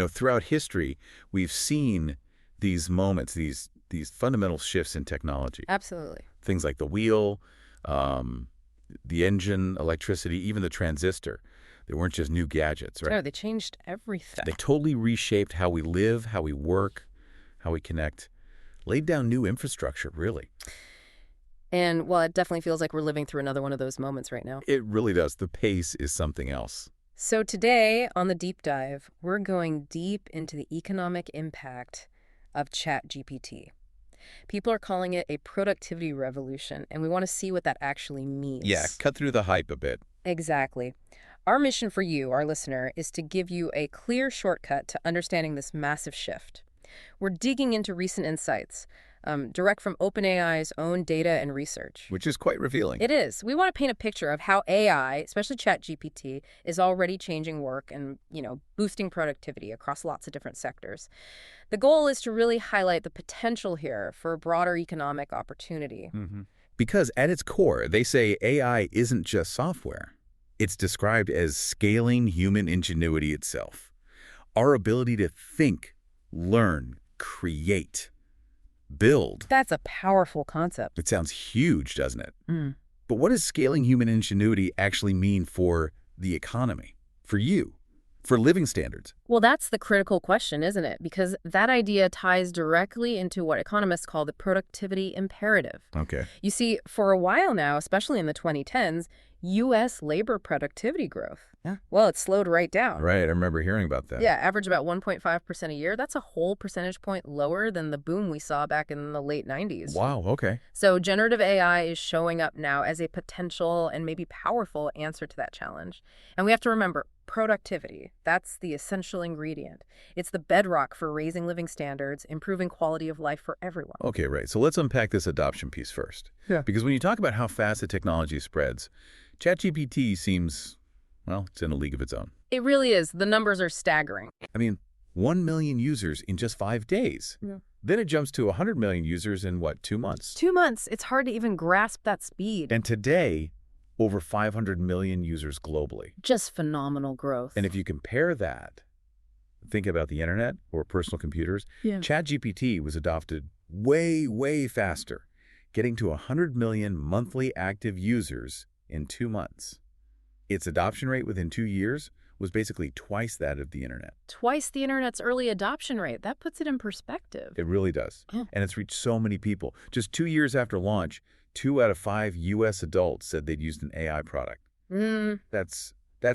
Throughout history, we've seen these moments, these fundamental shifts in technology. Absolutely. Things like the wheel, the engine, electricity, even the transistor. They weren't just new gadgets, right? No, they changed everything. They totally reshaped how we live, how we work, how we connect. Laid down new infrastructure, really. And, well, it definitely feels like we're living through another one of those moments right now. It really does. The pace is something else. So today, on the deep dive, we're going deep into the economic impact of ChatGPT. People are calling it a productivity revolution, and we want to see what that actually means. Yeah, cut through the hype a bit. Exactly. Our mission for you, our listener, is to give you a clear shortcut to understanding this massive shift. We're digging into recent insights, direct from OpenAI's own data and research. Which is quite revealing. It is. We want to paint a picture of how AI, especially ChatGPT, is already changing work and, boosting productivity across lots of different sectors. The goal is to really highlight the potential here for a broader economic opportunity. Because at its core, they say AI isn't just software. It's described as scaling human ingenuity itself. Our ability to think, learn, create, build. That's a powerful concept. It sounds huge, doesn't it? But what does scaling human ingenuity actually mean for the economy, for you, for living standards? Well, that's the critical question, isn't it? Because that idea ties directly into what economists call the productivity imperative. Okay. You see, for a while now, especially in the 2010s, U.S. labor productivity growth. Yeah. Well, it slowed right down. Right, I remember hearing about that. Yeah, average about 1.5% a year. That's a whole percentage point lower than the boom we saw back in the late 90s. Wow, okay. So generative AI is showing up now as a potential and maybe powerful answer to that challenge. And we have to remember, productivity, that's the essential ingredient. It's the bedrock for raising living standards, improving quality of life for everyone. Okay, right. So let's unpack this adoption piece first. Yeah. Because when you talk about how fast the technology spreads, ChatGPT seems, well, it's in a league of its own. It really is. The numbers are staggering. I mean, 1 million users in just 5 days. Yeah. Then it jumps to 100 million users in, 2 months? 2 months. It's hard to even grasp that speed. And today, over 500 million users globally. Just phenomenal growth. And if you compare that, think about the internet or personal computers, ChatGPT was adopted way, way faster, getting to 100 million monthly active users in 2 months. Its adoption rate within 2 years was basically twice that of the internet. Twice the internet's early adoption rate. That puts it in perspective. It really does. Yeah. And it's reached so many people. Just 2 years after launch, 2 out of 5 U.S. adults said they'd used an AI product. That's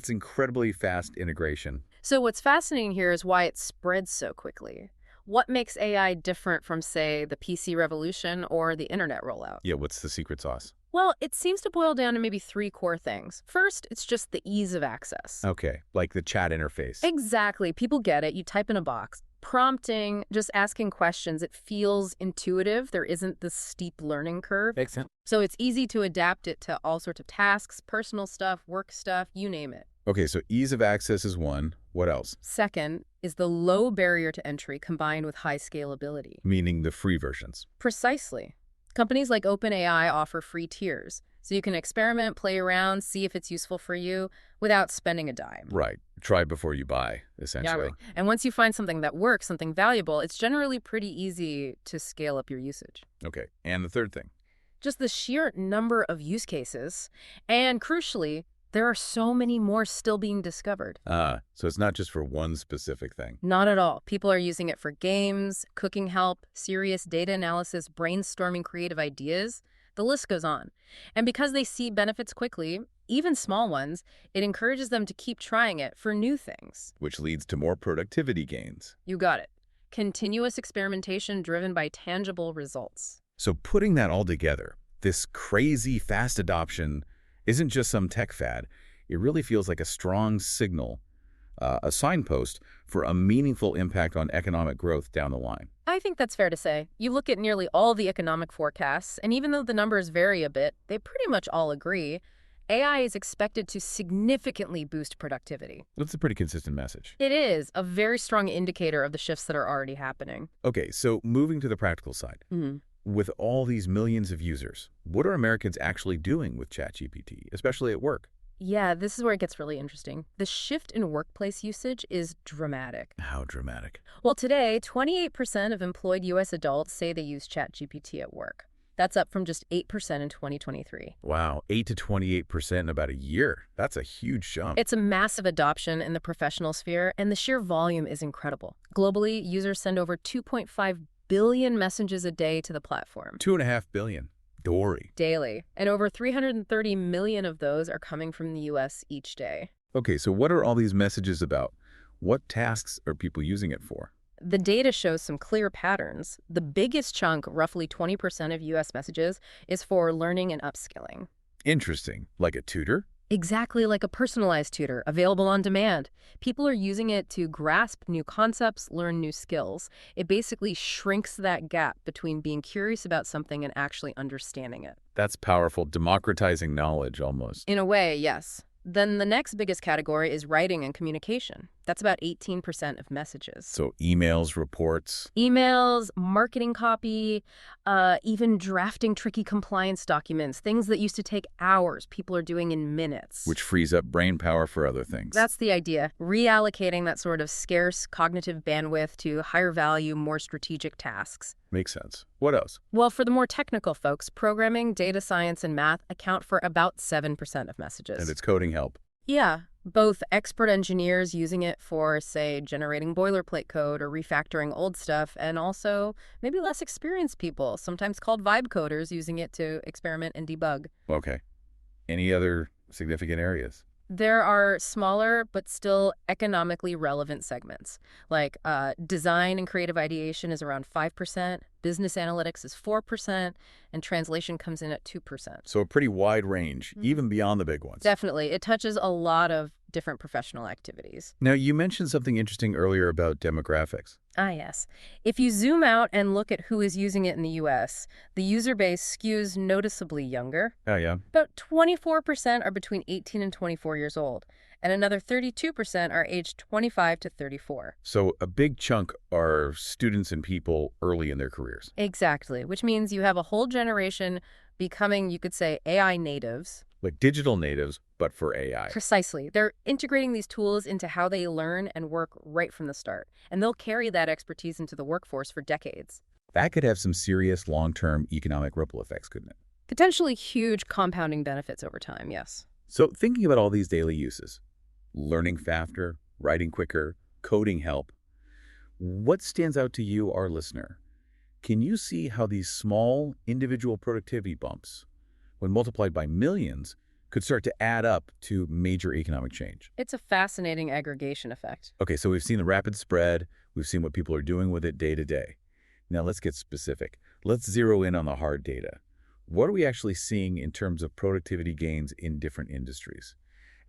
incredibly fast integration. So what's fascinating here is why it spreads so quickly. What makes AI different from, say, the PC revolution or the internet rollout? Yeah, what's the secret sauce? Well, it seems to boil down to maybe 3 core things. First, it's just the ease of access. Okay, like the chat interface. Exactly. People get it. You type in a box. Prompting, just asking questions, it feels intuitive. There isn't this steep learning curve. Makes sense. So it's easy to adapt it to all sorts of tasks, personal stuff, work stuff, you name it. Okay, so ease of access is one. What else? Second is the low barrier to entry combined with high scalability. Meaning the free versions. Precisely. Companies like OpenAI offer free tiers, so you can experiment, play around, see if it's useful for you without spending a dime. Right. Try before you buy, essentially. Yeah, right. And once you find something that works, something valuable, it's generally pretty easy to scale up your usage. Okay, and the third thing? Just the sheer number of use cases, and crucially, there are so many more still being discovered. So it's not just for one specific thing. Not at all. People are using it for games, cooking help, serious data analysis, brainstorming creative ideas. The list goes on. And because they see benefits quickly, even small ones, it encourages them to keep trying it for new things. Which leads to more productivity gains. You got it. Continuous experimentation driven by tangible results. So putting that all together, this crazy fast adoption isn't just some tech fad. It really feels like a strong signal, a signpost for a meaningful impact on economic growth down the line. I think that's fair to say. You look at nearly all the economic forecasts, and even though the numbers vary a bit, they pretty much all agree. AI is expected to significantly boost productivity. That's a pretty consistent message. It is a very strong indicator of the shifts that are already happening. Okay, so moving to the practical side. With all these millions of users, what are Americans actually doing with ChatGPT, especially at work? Yeah, this is where it gets really interesting. The shift in workplace usage is dramatic. How dramatic? Well, today, 28% of employed U.S. adults say they use ChatGPT at work. That's up from just 8% in 2023. Wow, 8 to 28% in about a year. That's a huge jump. It's a massive adoption in the professional sphere, and the sheer volume is incredible. Globally, users send over 2.5 billion messages a day to the platform. 2.5 billion. Dory. Daily. And over 330 million of those are coming from the U.S. each day. Okay, so what are all these messages about? What tasks are people using it for? The data shows some clear patterns. The biggest chunk, roughly 20% of U.S. messages, is for learning and upskilling. Interesting. Like a tutor? Exactly like a personalized tutor, available on demand. People are using it to grasp new concepts, learn new skills. It basically shrinks that gap between being curious about something and actually understanding it. That's powerful, democratizing knowledge almost. In a way, yes. Then the next biggest category is writing and communication. That's about 18% of messages. So emails, reports. Emails, marketing copy, even drafting tricky compliance documents, things that used to take hours, people are doing in minutes. Which frees up brain power for other things. That's the idea, reallocating that sort of scarce cognitive bandwidth to higher value, more strategic tasks. Makes sense. What else? Well, for the more technical folks, programming, data science, and math account for about 7% of messages. And it's coding help. Yeah, both expert engineers using it for, say, generating boilerplate code or refactoring old stuff, and also maybe less experienced people, sometimes called vibe coders, using it to experiment and debug. Okay. Any other significant areas? There are smaller but still economically relevant segments, like design and creative ideation is around 5%, business analytics is 4%, and translation comes in at 2%. So a pretty wide range, even beyond the big ones. Definitely. It touches a lot of different professional activities. Now, you mentioned something interesting earlier about demographics. Ah, yes. If you zoom out and look at who is using it in the U.S., the user base skews noticeably younger. Oh, yeah? About 24% are between 18 and 24 years old, and another 32% are aged 25 to 34. So a big chunk are students and people early in their careers. Exactly, which means you have a whole generation becoming, you could say, AI natives. Like digital natives, but for AI. Precisely. They're integrating these tools into how they learn and work right from the start, and they'll carry that expertise into the workforce for decades. That could have some serious long-term economic ripple effects, couldn't it? Potentially huge compounding benefits over time, yes. So thinking about all these daily uses, learning faster, writing quicker, coding help, what stands out to you, our listener? Can you see how these small individual productivity bumps, when multiplied by millions, could start to add up to major economic change? It's a fascinating aggregation effect. Okay, so we've seen the rapid spread. We've seen what people are doing with it day to day. Now let's get specific. Let's zero in on the hard data. What are we actually seeing in terms of productivity gains in different industries,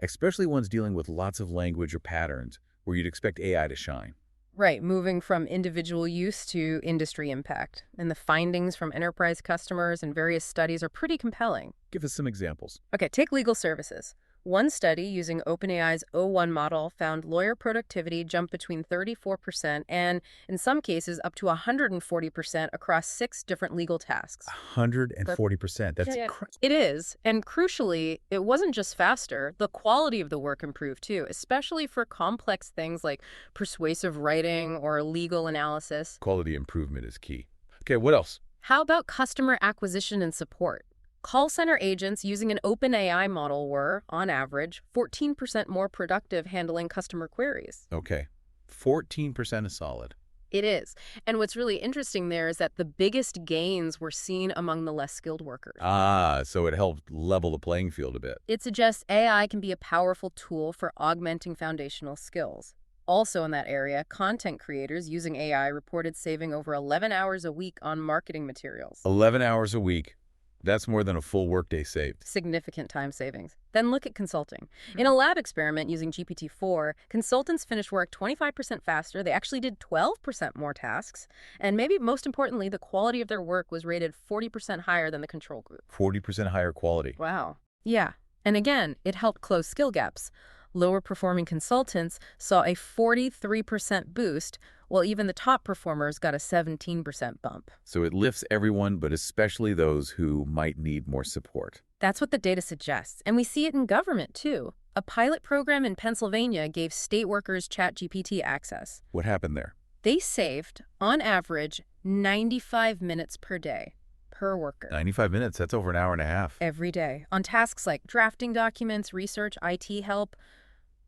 especially ones dealing with lots of language or patterns where you'd expect AI to shine? Right, moving from individual use to industry impact. And the findings from enterprise customers and various studies are pretty compelling. Give us some examples. Okay, take legal services. One study using OpenAI's O1 model found lawyer productivity jump between 34% and, in some cases, up to 140% across 6 different legal tasks. 140%. That's crazy. It is. And crucially, it wasn't just faster. The quality of the work improved, too, especially for complex things like persuasive writing or legal analysis. Quality improvement is key. Okay, what else? How about customer acquisition and support? Call center agents using an OpenAI model were, on average, 14% more productive handling customer queries. Okay, 14% is solid. It is. And what's really interesting there is that the biggest gains were seen among the less skilled workers. Ah, so it helped level the playing field a bit. It suggests AI can be a powerful tool for augmenting foundational skills. Also in that area, content creators using AI reported saving over 11 hours a week on marketing materials. 11 hours a week. That's more than a full workday saved. Significant time savings. Then look at consulting. In a lab experiment using GPT-4, consultants finished work 25% faster. They actually did 12% more tasks. And maybe most importantly, the quality of their work was rated 40% higher than the control group. 40% higher quality. Wow. Yeah. And again, it helped close skill gaps. Lower performing consultants saw a 43% boost, while even the top performers got a 17% bump. So it lifts everyone, but especially those who might need more support. That's what the data suggests. And we see it in government, too. A pilot program in Pennsylvania gave state workers ChatGPT access. What happened there? They saved, on average, 95 minutes per day, per worker. 95 minutes, that's over an hour and a half. Every day, on tasks like drafting documents, research, IT help.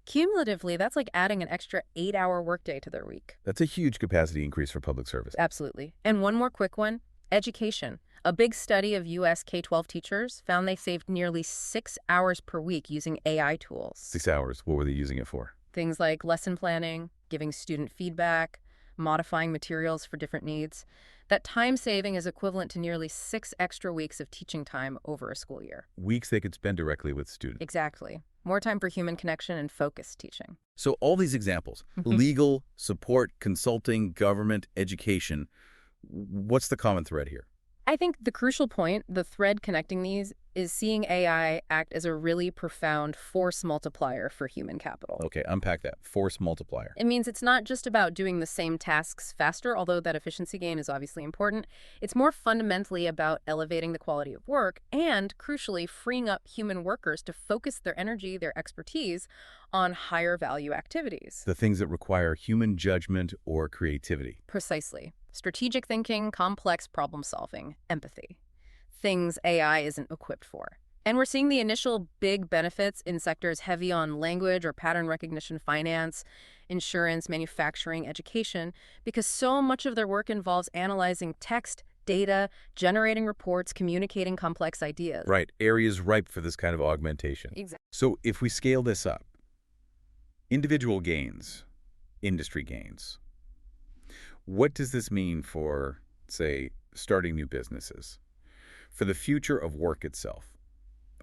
Cumulatively, that's like adding an extra 8-hour workday to their week. That's a huge capacity increase for public service. Absolutely. And one more quick one, education. A big study of U.S. K-12 teachers found they saved nearly 6 hours per week using AI tools. 6 hours. What were they using it for? Things like lesson planning, giving student feedback, modifying materials for different needs. That time saving is equivalent to nearly 6 extra weeks of teaching time over a school year. Weeks they could spend directly with students. Exactly. More time for human connection and focused teaching. So all these examples, legal, support, consulting, government, education, what's the common thread here? I think the crucial point, the thread connecting these, is seeing AI act as a really profound force multiplier for human capital. Okay, unpack that. Force multiplier. It means it's not just about doing the same tasks faster, although that efficiency gain is obviously important. It's more fundamentally about elevating the quality of work and, crucially, freeing up human workers to focus their energy, their expertise, on higher value activities. The things that require human judgment or creativity. Precisely. Strategic thinking, complex problem solving, empathy. Things AI isn't equipped for. And we're seeing the initial big benefits in sectors heavy on language or pattern recognition, finance, insurance, manufacturing, education, because so much of their work involves analyzing text, data, generating reports, communicating complex ideas. Right, areas ripe for this kind of augmentation. Exactly. So if we scale this up, individual gains, industry gains, what does this mean for, say, starting new businesses? For the future of work itself?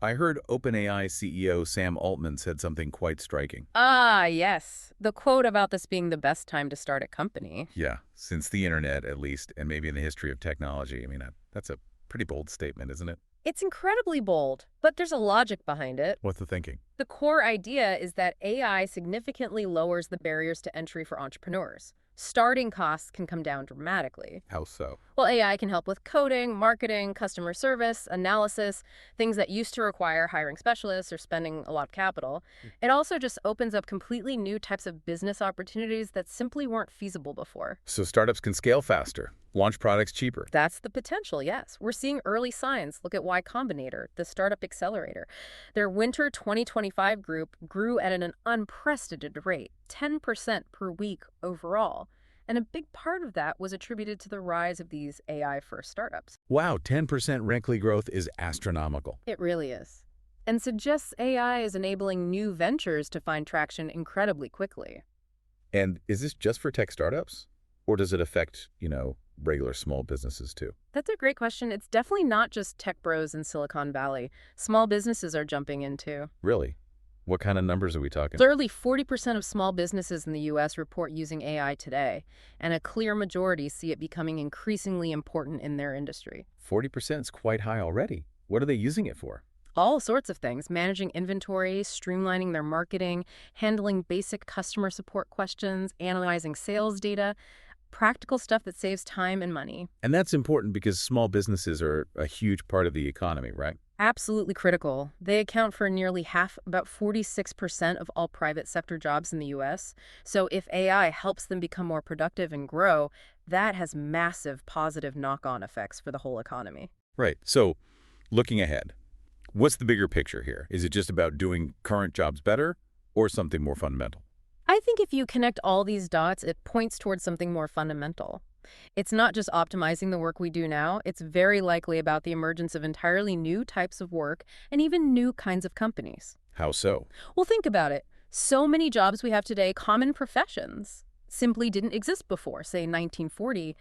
I heard OpenAI CEO Sam Altman said something quite striking. Ah, yes. The quote about this being the best time to start a company. Yeah, since the internet, at least, and maybe in the history of technology. I mean, that's a pretty bold statement, isn't it? It's incredibly bold, but there's a logic behind it. What's the thinking? The core idea is that AI significantly lowers the barriers to entry for entrepreneurs. Starting costs can come down dramatically. How so? Well, AI can help with coding, marketing, customer service, analysis, things that used to require hiring specialists or spending a lot of capital. It also just opens up completely new types of business opportunities that simply weren't feasible before. So startups can scale faster, launch products cheaper. That's the potential, yes. We're seeing early signs. Look at Y Combinator, the startup accelerator. Their winter 2025 group grew at an unprecedented rate, 10% per week overall. And a big part of that was attributed to the rise of these AI-first startups. Wow, 10% rankly growth is astronomical. It really is. And suggests AI is enabling new ventures to find traction incredibly quickly. And is this just for tech startups? Or does it affect, regular small businesses too? That's a great question. It's definitely not just tech bros in Silicon Valley. Small businesses are jumping in too. Really? What kind of numbers are we talking? Literally 40% of small businesses in the U.S. report using AI today, and a clear majority see it becoming increasingly important in their industry. 40% is quite high already. What are they using it for? All sorts of things, managing inventory, streamlining their marketing, handling basic customer support questions, analyzing sales data, practical stuff that saves time and money. And that's important because small businesses are a huge part of the economy, right? Absolutely critical. They account for nearly half, about 46% of all private sector jobs in the U.S. So if AI helps them become more productive and grow, that has massive positive knock-on effects for the whole economy. Right. So looking ahead, what's the bigger picture here? Is it just about doing current jobs better or something more fundamental? I think if you connect all these dots, it points towards something more fundamental. It's not just optimizing the work we do now. It's very likely about the emergence of entirely new types of work and even new kinds of companies. How so? Well, think about it. So many jobs we have today, common professions, simply didn't exist before, say 1940.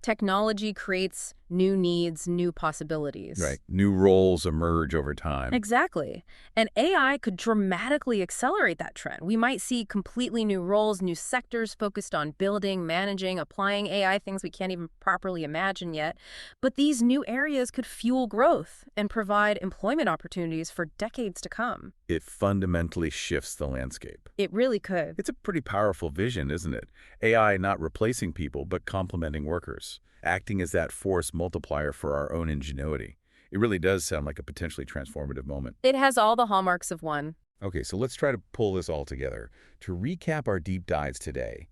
Technology creates new needs, new possibilities. Right. New roles emerge over time. Exactly. And AI could dramatically accelerate that trend. We might see completely new roles, new sectors focused on building, managing, applying AI, things we can't even properly imagine yet. But these new areas could fuel growth and provide employment opportunities for decades to come. It fundamentally shifts the landscape. It really could. It's a pretty powerful vision, isn't it? AI not replacing people, but complementing workers, acting as that force multiplier for our own ingenuity. It really does sound like a potentially transformative moment. It has all the hallmarks of one. Okay, so let's try to pull this all together. To recap our deep dives today,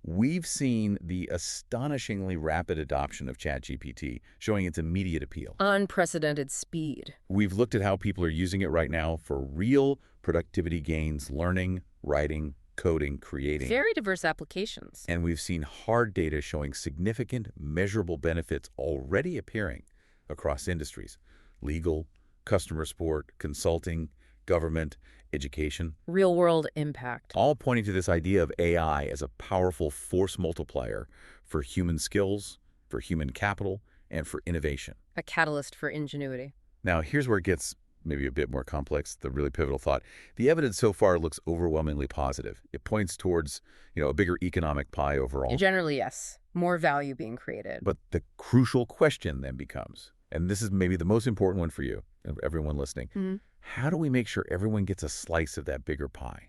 we've seen the astonishingly rapid adoption of ChatGPT, showing its immediate appeal. Unprecedented speed. We've looked at how people are using it right now for real productivity gains, learning, writing, coding, creating. Very diverse applications. And we've seen hard data showing significant, measurable benefits already appearing across industries: legal, customer support, consulting, government, education. Real-world impact. All pointing to this idea of AI as a powerful force multiplier for human skills, for human capital, and for innovation. A catalyst for ingenuity. Now, here's where it gets maybe a bit more complex, the really pivotal thought. The evidence so far looks overwhelmingly positive. It points towards, a bigger economic pie overall. Generally, yes. More value being created. But the crucial question then becomes, and this is maybe the most important one for you, everyone listening, how do we make sure everyone gets a slice of that bigger pie?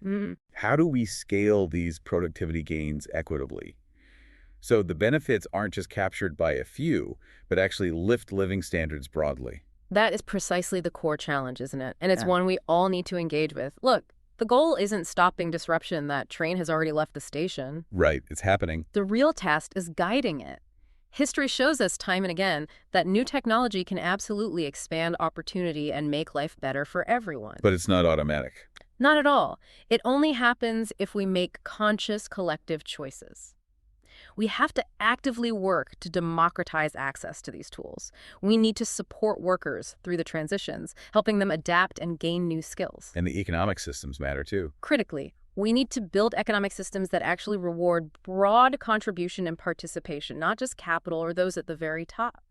How do we scale these productivity gains equitably? So the benefits aren't just captured by a few, but actually lift living standards broadly. That is precisely the core challenge, isn't it? And it's one we all need to engage with. Look, the goal isn't stopping disruption. That train has already left the station. Right, it's happening. The real task is guiding it. History shows us time and again that new technology can absolutely expand opportunity and make life better for everyone. But it's not automatic. Not at all. It only happens if we make conscious collective choices. We have to actively work to democratize access to these tools. We need to support workers through the transitions, helping them adapt and gain new skills. And the economic systems matter too. Critically, we need to build economic systems that actually reward broad contribution and participation, not just capital or those at the very top.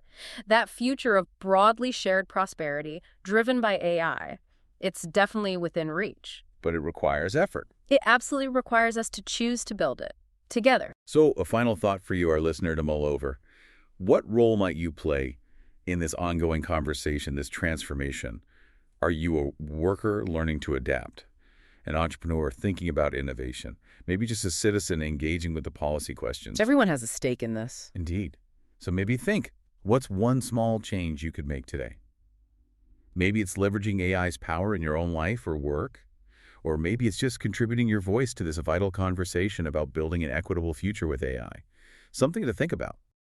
That future of broadly shared prosperity, driven by AI, it's definitely within reach. But it requires effort. It absolutely requires us to choose to build it together. So a final thought for you, our listener, to mull over. What role might you play in this ongoing conversation, this transformation? Are you a worker learning to adapt? An entrepreneur thinking about innovation? Maybe just a citizen engaging with the policy questions? Everyone has a stake in this. Indeed. So maybe think, what's one small change you could make today? Maybe it's leveraging AI's power in your own life or work. Or maybe it's just contributing your voice to this vital conversation about building an equitable future with AI. Something to think about.